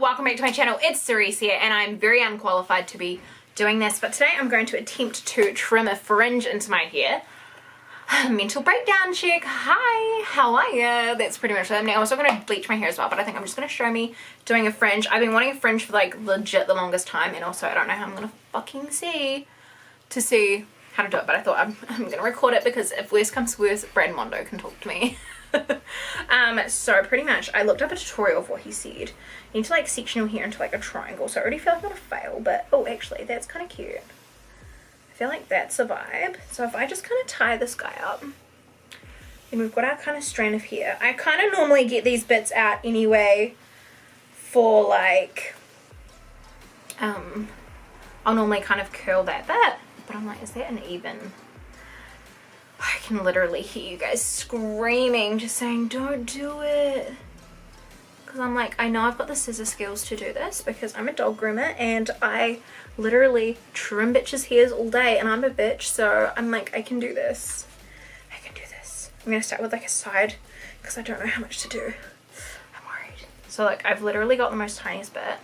welcome back to my channel. It's Cerise here and I'm very unqualified to be doing this, but today I'm going to attempt to trim a fringe into my hair. Mental breakdown check. Hi, how are you? That's pretty much it. Now I'm also going to bleach my hair as well, but I think I'm just going to show me doing a fringe. I've been wanting a fringe for like legit the longest time, and also I don't know how I'm going to fucking see how to do it, but I thought I'm going to record it because if worse comes to worse, Brad Mondo can talk to me. So pretty much I looked up a tutorial of what he said. You need to like section your hair into like a triangle, so I already feel like I'm gonna fail, but oh, actually that's kind of cute. I feel like that's a vibe. So if I just kind of tie this guy up, and we've got our kind of strand of hair. I kind of normally get these bits out anyway for like I'll normally kind of curl that bit, but I'm like, is that an even? I can literally hear you guys screaming, just saying, don't do it. Because I'm like, I know I've got the scissor skills to do this because I'm a dog groomer and I literally trim bitches' hairs all day and I'm a bitch. So I'm like, I can do this. I can do this. I'm going to start with like a side because I don't know how much to do. I'm worried. So like, I've literally got the most tiniest bit.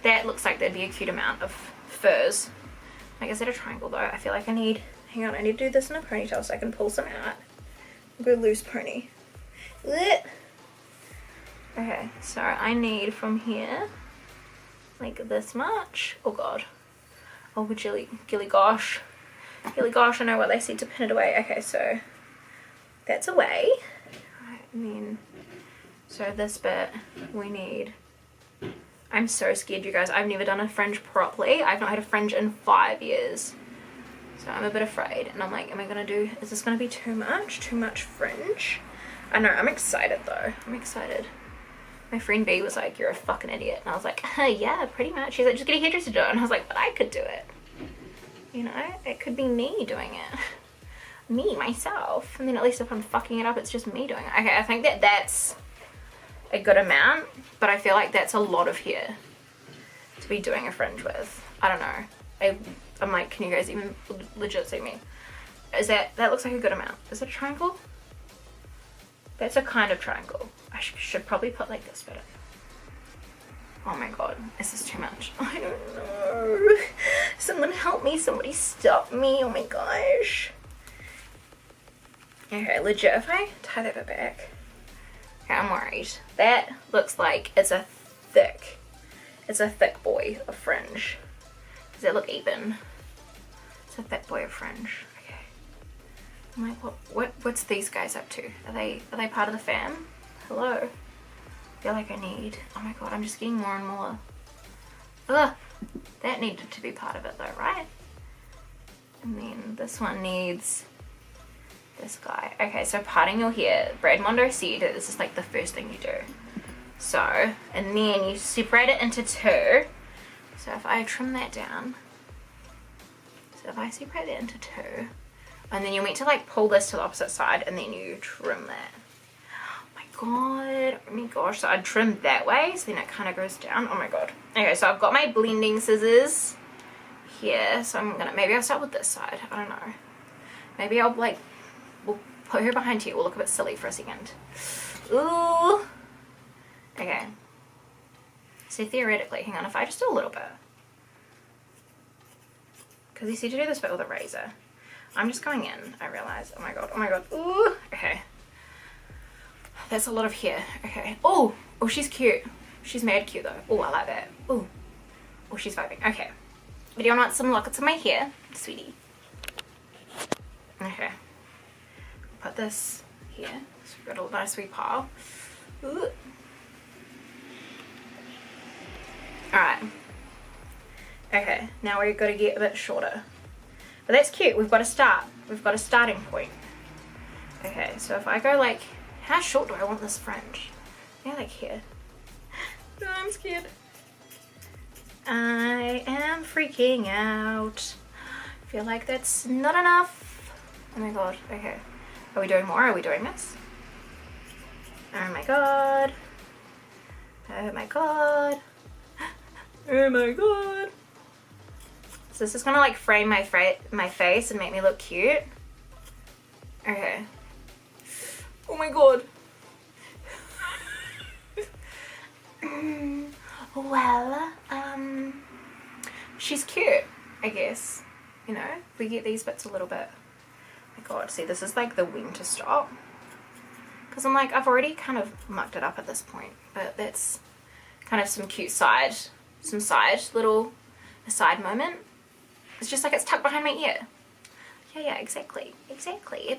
That looks like there'd be a cute amount of furs. Like, is that a triangle though? I feel like I need... Hang on, I need to do this in a ponytail so I can pull some out. Go loose pony. Okay, so I need from here, like this much. Oh god. Oh, gilly gosh. Gilly gosh, I know what they said to pin it away. Okay, so that's away. Right, and then, so this bit we need. I'm so scared, you guys. I've never done a fringe properly. I've not had a fringe in 5 years. So I'm a bit afraid, and I'm like, am I gonna do, is this gonna be too much fringe? I know, I'm excited though, I'm excited. My friend B was like, you're a fucking idiot, and I was like, yeah, pretty much. She's like, just get a hairdresser to do it, and I was like, but I could do it. You know, it could be me doing it. Me, myself, and then at least if I'm fucking it up, it's just me doing it. Okay, I think that that's a good amount, but I feel like that's a lot of hair to be doing a fringe with. I don't know. I'm like, can you guys even legit see me? Is that looks like a good amount. Is it a triangle? That's a kind of triangle. I should probably put like this bit in. Oh my god, is this too much? I don't know. Someone help me, somebody stop me, oh my gosh. Okay, legit, if I tie that bit back. Okay, I'm worried. That looks like it's a thick boy of fringe. Does that look even? It's a thick boy of fringe. Okay. I'm like, what's these guys up to? Are they part of the fam? Hello? I feel like I need, oh my god, I'm just getting more and more. Ugh! That needed to be part of it though, right? And then this one needs this guy. Okay, so parting your hair. Brad Mondo said that this is like the first thing you do. So, and then you separate it into two. So if I trim that down, so if I separate that into two, and then you're meant to like pull this to the opposite side and then you trim that. Oh my god, oh my gosh, so I'd trim that way, so then it kind of goes down. Oh my god. Okay, so I've got my blending scissors here, so I'm gonna, maybe I'll start with this side, I don't know. Maybe I'll like, we'll put her behind here, we'll look a bit silly for a second. Ooh. Okay. So theoretically, hang on, if I just do a little bit, because you see to do this bit with a razor, I'm just going in, I realize, oh my god, ooh, okay, that's a lot of hair, okay, oh, she's cute, she's mad cute though, oh, I like that, oh, she's vibing, okay, but you want some lockets of my hair, sweetie, okay, put this here, so we've got a nice wee pile, ooh. Alright, okay, now we've got to get a bit shorter, but that's cute, we've got a starting point. Okay, so if I go like, how short do I want this fringe? Yeah, like here. No, I'm scared. I am freaking out. I feel like that's not enough. Oh my god, okay. Are we doing more? Are we doing this? Oh my god. Oh my god. Oh my god. So this is gonna like frame my face and make me look cute. Okay. Oh my god. Well, she's cute, I guess. You know, we get these bits a little bit. Oh my god, see, this is like the when to stop. Because I'm like, I've already kind of mucked it up at this point. But that's kind of some cute side, little aside moment. It's just like it's tucked behind my ear. Yeah, exactly. Exactly.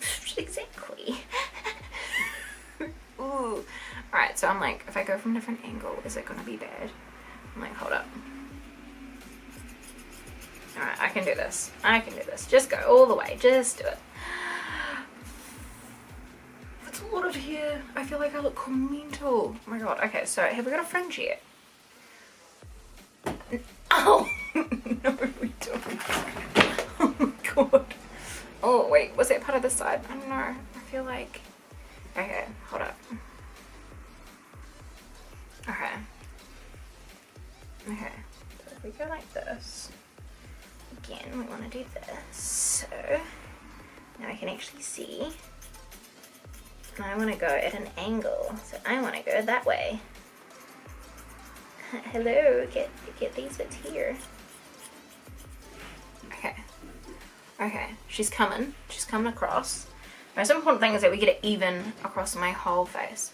Ooh. Alright, so I'm like, if I go from a different angle, is it gonna be bad? I'm like, hold up. Alright, I can do this. Just go all the way. Just do it. That's a lot of hair. I feel like I look mental. Oh my god. Okay, so have we got a fringe yet? Oh! No, we don't. Oh my god. Oh, wait. Was that part of the side? I don't know. I feel like... Okay, hold up. Okay. Okay. So if we go like this... Again, we want to do this, so now I can actually see, and I want to go at an angle, so I want to go that way. Hello, get these bits here. Okay, she's coming across. The most important thing is that we get it even across my whole face,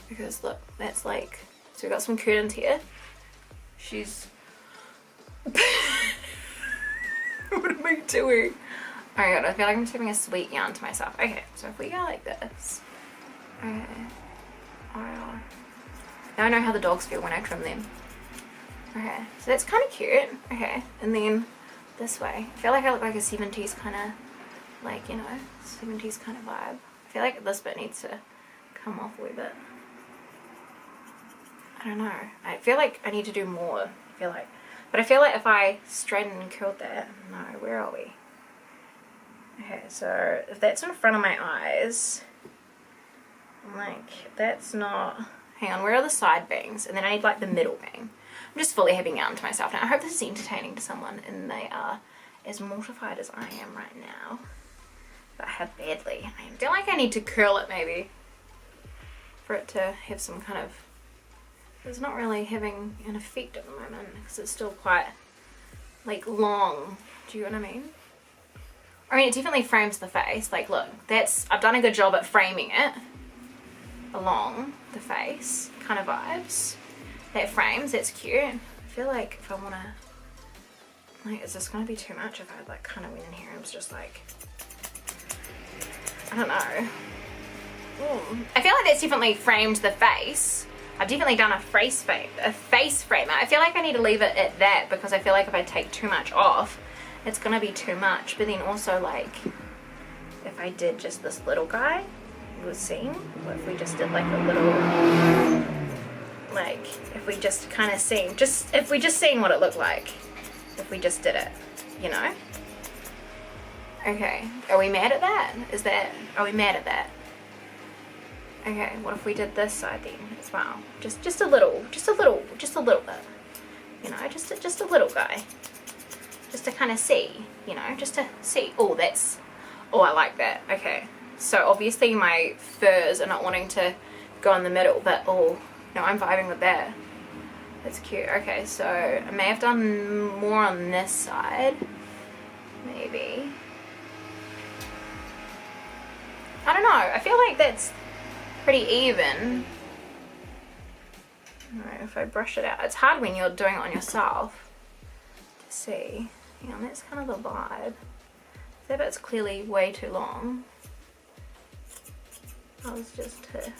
because look, that's like, so we've got some curtains here. She's what am I doing? Oh my god, I feel like I'm just having a sweet yarn to myself. Okay, so if we go like this. Okay. Oh, now I know how the dogs feel when I trim them. Okay, so that's kind of cute. Okay, and then this way. I feel like I look like a 70s kind of, like, you know, 70s kind of vibe. I feel like this bit needs to come off a wee bit. I don't know. I feel like I need to do more. I feel like. But I feel like if I straightened and curled that, no, where are we? Okay, so if that's in front of my eyes, I'm like, that's not, hang on, where are the side bangs? And then I need like the middle bang. I'm just fully having yarn to myself now. I hope this is entertaining to someone and they are as mortified as I am right now about how badly I am. I feel like I need to curl it maybe for it to have some kind of, it's not really having an effect at the moment because it's still quite like long. Do you know what I mean? I mean, it definitely frames the face. Like, look, I've done a good job at framing it along the face kind of vibes. That frames, that's cute. I feel like if I want to, like, is this going to be too much if I like kind of went in here and was just like, I don't know. Ooh. I feel like that's definitely framed the face. I've definitely done a face framer. I feel like I need to leave it at that because I feel like if I take too much off, it's gonna be too much. But then also, like, if I did just this little guy, you would see. What if we just did like a little, like, if we just kind of seen, if we just seen what it looked like, if we just did it, you know? Okay, are we mad at that? Are we mad at that? Okay, what if we did this side then as well? Just a little bit. You know, just a little guy. Just to kind of see, you know, just to see. Oh, I like that. Okay, so obviously my furs are not wanting to go in the middle, but oh, no, I'm vibing with that. That's cute. Okay, so I may have done more on this side. Maybe. I don't know. I feel like that's pretty even. Alright, if I brush it out. It's hard when you're doing it on yourself to see. Hang on, that's kind of the vibe. That bit's clearly way too long. I was just to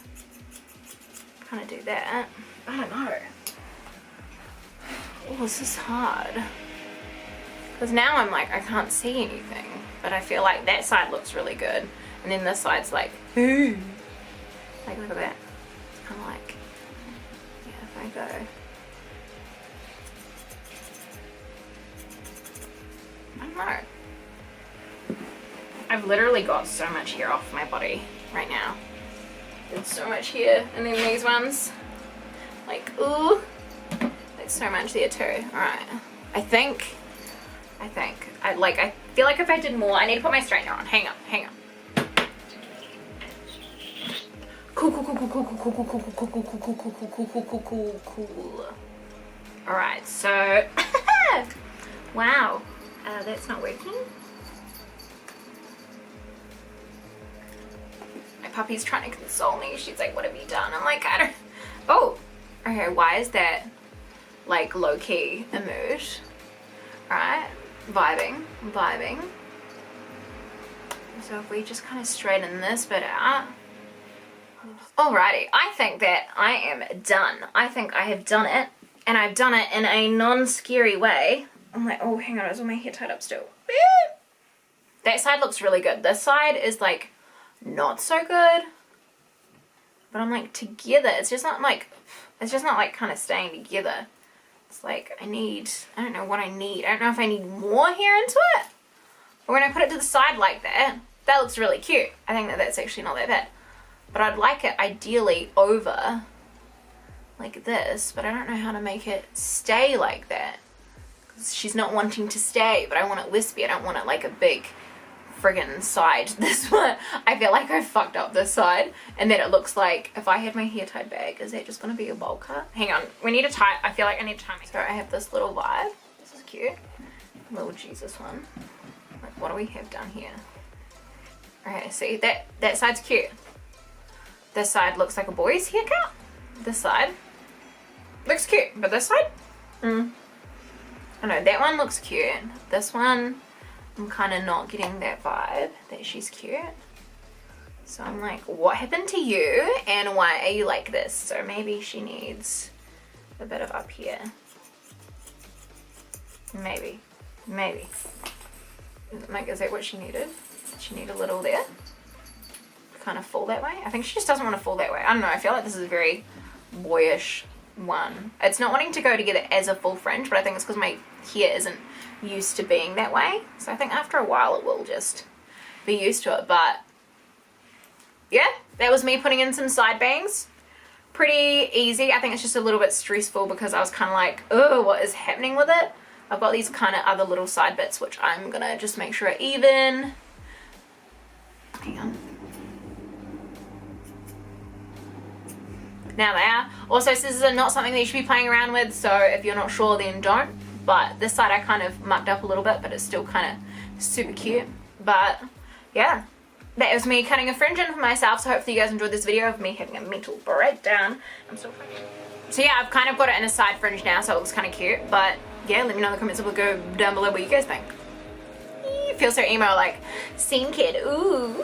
kind of do that. I don't know. Oh, this is hard. Because now I'm like, I can't see anything. But I feel like that side looks really good. And then this side's like, ooh. Like, look at that. It's kind of like, yeah, if I go. I don't know. I've literally got so much hair off my body right now. There's so much hair. And then these ones, like, ooh. There's so much there too. Alright. I think, I feel like if I did more, I need to put my straightener on. Hang on. Cool. Alright, so, wow, that's not working. My puppy's trying to console me. She's like, what have you done? I'm like, I don't, oh, okay, why is that, like, low-key emerge? Alright, vibing. So if we just kind of straighten this bit out. Alrighty, I think that I am done. I think I have done it. And I've done it in a non-scary way. I'm like, oh, hang on, is all my hair tied up still? That side looks really good. This side is like, not so good. But I'm like, together, it's just not like kind of staying together. It's like, I don't know what I need. I don't know if I need more hair into it. Or when I put it to the side like that, that looks really cute. I think that that's actually not that bad. But I'd like it ideally over like this, but I don't know how to make it stay like that. 'Cause she's not wanting to stay, but I want it wispy. I don't want it like a big friggin' side. This one, I feel like I fucked up this side, and then it looks like if I had my hair tied back, is that just gonna be a bowl cut? Hang on, we need to tie, I feel like I need to tie my, so I have this little vibe. This is cute. Little Jesus one. Like, what do we have done here? Okay, see, that side's cute. This side looks like a boy's haircut. This side looks cute, but this side, I know, that one looks cute. This one, I'm kind of not getting that vibe that she's cute. So I'm like, what happened to you and why are you like this? So maybe she needs a bit of up here. Maybe. Like, is that what she needed? She need a little there? Kind of fall that way? I think she just doesn't want to fall that way. I don't know, I feel like this is a very boyish one. It's not wanting to go together as a full fringe, but I think it's because my hair isn't used to being that way. So I think after a while it will just be used to it. But yeah, that was me putting in some side bangs. Pretty easy. I think it's just a little bit stressful because I was kind of like, oh, what is happening with it? I've got these kind of other little side bits which I'm gonna just make sure are even. Hang on. Now they are. Also, scissors are not something that you should be playing around with, so if you're not sure, then don't. But this side I kind of mucked up a little bit, but it's still kind of super cute. But yeah, that was me cutting a fringe in for myself, so hopefully you guys enjoyed this video of me having a mental breakdown. I'm still fringe. So yeah, I've kind of got it in a side fringe now, so it looks kind of cute. But yeah, let me know in the comments down below what you guys think. Feel so emo, like, scene kid, ooh.